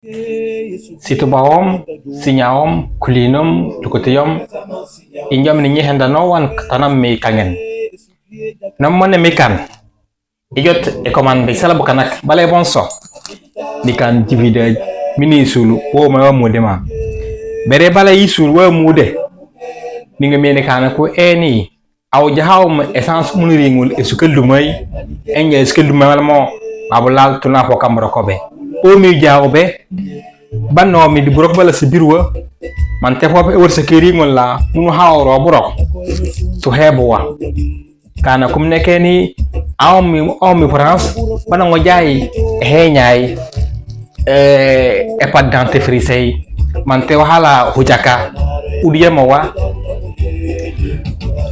Situbawom, Sinyawom, Kulinum, Lukutiyom, Inyom ni hendano wan tanam mi kangen. Namone mi kan. Igot e commande sala bukanak balay bonso. Di kan divide mini sulu wo ma mudema. Bere balay isul wo mude. Ninga mene kana ko eni aw jahawm essence muniringul e sukel dumay enye sukel dumay mo abulal tuna ko kamro ko be. O mi jawbe banno mi di burok bala sibirwa man te fop e wërse keri ngol la munu hawro burok to hebwa kana kum neke ni awmi France bana ngo jaay he nyaay e pat dentifrice man te wahala hujaka udiyama wa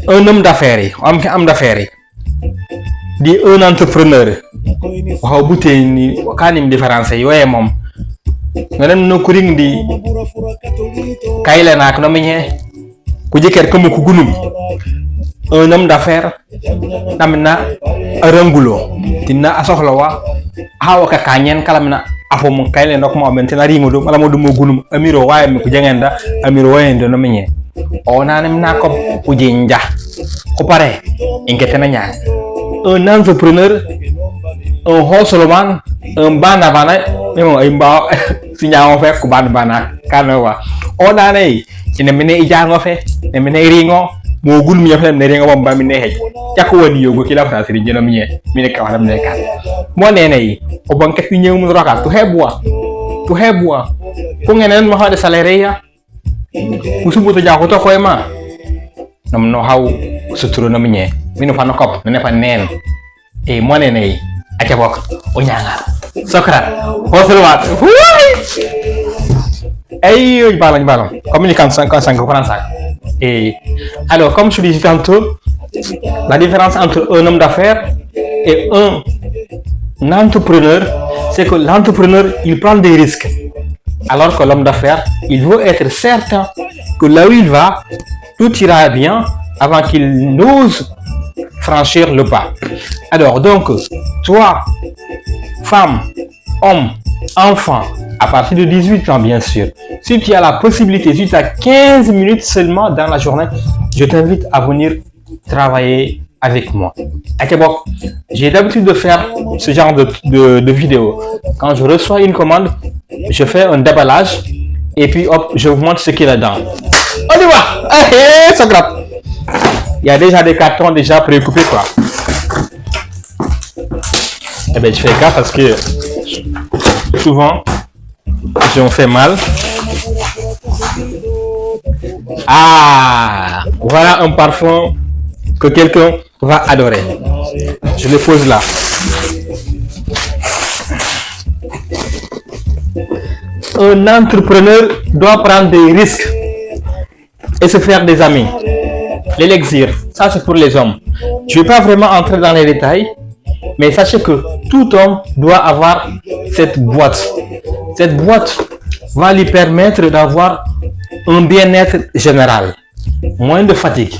un homme d'affaires am d'affaires di un entrepreneur waxa bouté ni kanim différence yoyé mom nganem no kuring di kayle nak no miñe ku jiker comme ku gunum un homme d'affaires namna rangulo tinna asoxla wa hawa ka kanyen kala mina afo mun kayle ndok mo bentena ringudo mala mo dum gunum amiro waye mi ku jengenda amiro wayendo no miñe o nanem na ko ku jinja ko pare ingete na nya un entrepreneur un hosoloman un bana bana memo ay mbaw sinyaaw fe ku bana kanawa o nanay ina mine ijango fe ne mine ringo mo gul mi yafem ne ringo bamba mine hej jakko woni yogo kila fa siri jeno mine ka wadam ne kan mo nenay o banke fi ñew mu roka tu hebwa ko ngenen ma hade salaire ya ku subuto jako to koy ma nam no haw suturo no mine mino fa no kop ne fa nen e mo nenay aca bok o ñangal Socrate, Ocelot. Hey, ballon. Communiquant 5 francs. Et alors, comme je disais tantôt, la différence entre un homme d'affaires et un entrepreneur, c'est que l'entrepreneur, il prend des risques. Alors que l'homme d'affaires, il veut être certain que là où il va, tout ira bien avant qu'il n'ose franchir le pas. Alors, donc, toi, femme, homme, enfant, à partir de 18 ans bien sûr, si tu as la possibilité, si tu as 15 minutes seulement dans la journée, je t'invite à venir travailler avec moi. J'ai l'habitude de faire ce genre de vidéo. Quand je reçois une commande, je fais un déballage et puis hop, je vous montre ce qu'il y a dedans. On y va! Hey, ça gratte! Il y a déjà des cartons déjà préoccupés quoi. Eh bien, je fais gaffe parce que souvent, j'en fais mal. Ah, voilà un parfum que quelqu'un va adorer. Je le pose là. Un entrepreneur doit prendre des risques et se faire des amis. L'élixir, ça c'est pour les hommes. Je ne vais pas vraiment entrer dans les détails. Mais sachez que tout homme doit avoir cette boîte. Cette boîte va lui permettre d'avoir un bien-être général, moins de fatigue.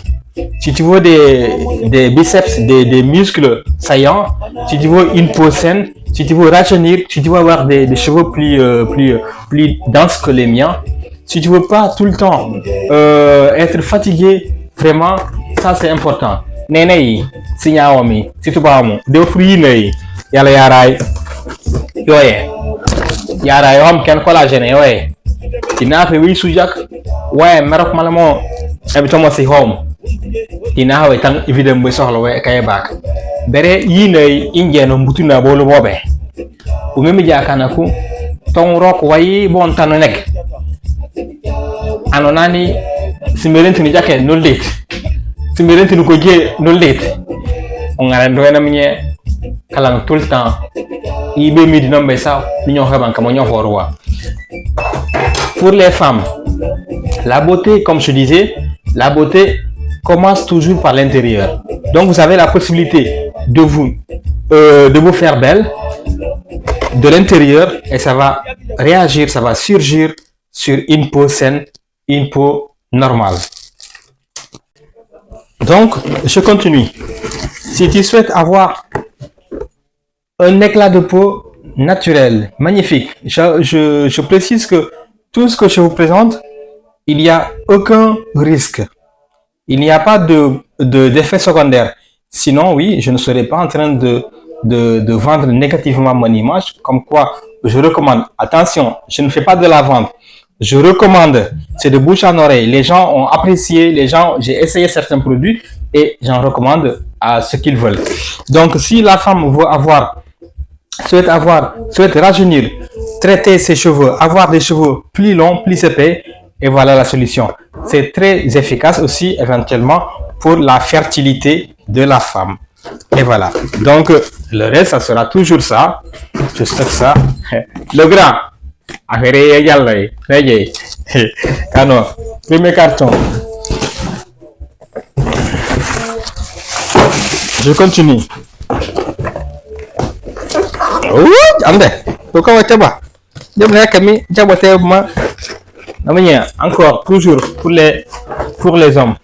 Si tu veux des biceps, des muscles saillants, si tu veux une peau saine, si tu veux rajeunir, si tu veux avoir des cheveux plus denses que les miens, si tu veux pas tout le temps être fatigué, vraiment, ça c'est important. Nenei sinyaomi situbamu de fruit nei yala yaray yoye yaray hom ken collagène yoye tina fe wi sujak waye merok malamo e tomo si home tina hawe tan evidem be soxlo we kay bak bere yi nei injeno mbutuna bolu bobe o memi jakana ku ton rok wayi bon tanu nek anonani simerenti ni jake no late simerenti no ko je no late on ngara ndoena minye kala tout le temps ibe midi nombe sa ni ñoo xeban ka mo ñoo forwa. Pour les femmes, la beauté, comme je disais, la beauté commence toujours par l'intérieur. Donc vous avez la possibilité de vous faire belle de l'intérieur et ça va réagir, ça va surgir sur une peau saine, une peau normale. Donc, je continue. Si tu souhaites avoir un éclat de peau naturel, magnifique. Je précise que tout ce que je vous présente, il n'y a aucun risque. Il n'y a pas d'effet secondaire. Sinon, oui, je ne serais pas en train de vendre négativement mon image, comme quoi je recommande. Attention, je ne fais pas de la vente. Je recommande. C'est de bouche en oreille. Les gens ont apprécié, j'ai essayé certains produits et j'en recommande à ce qu'ils veulent. Donc, si la femme souhaite rajeunir, traiter ses cheveux, avoir des cheveux plus longs, plus épais, et voilà la solution. C'est très efficace aussi, éventuellement, pour la fertilité de la femme. Et voilà. Donc, le reste, ça sera toujours ça. Je stocke ça. Le grand. Affaire yalla. Cano. Premier carton. Je continue. Ande. Pourquoi on t'a encore, toujours, pour les hommes.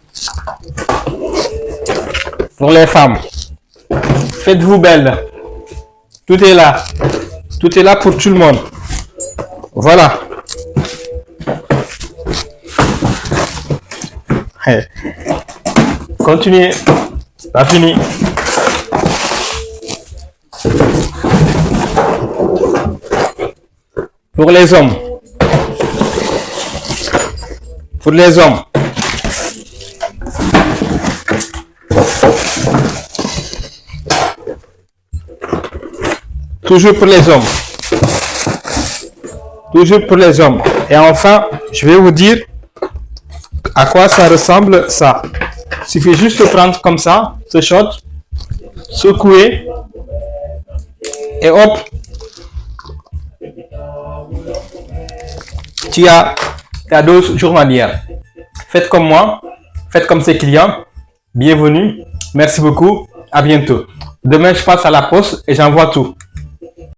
Pour les femmes. Faites-vous belle. Tout est là. Tout est là pour tout le monde. Voilà. Hey. Continuez. Pas fini. Pour les hommes. Pour les hommes. Toujours pour les hommes. Toujours pour les hommes. Et enfin, je vais vous dire à quoi ça ressemble ça. Il suffit juste de prendre comme ça, ce shot, secouer et hop. Tu as ta dose journalière. Faites comme moi, faites comme ces clients. Bienvenue, merci beaucoup, à bientôt. Demain, je passe à la poste et j'envoie tout.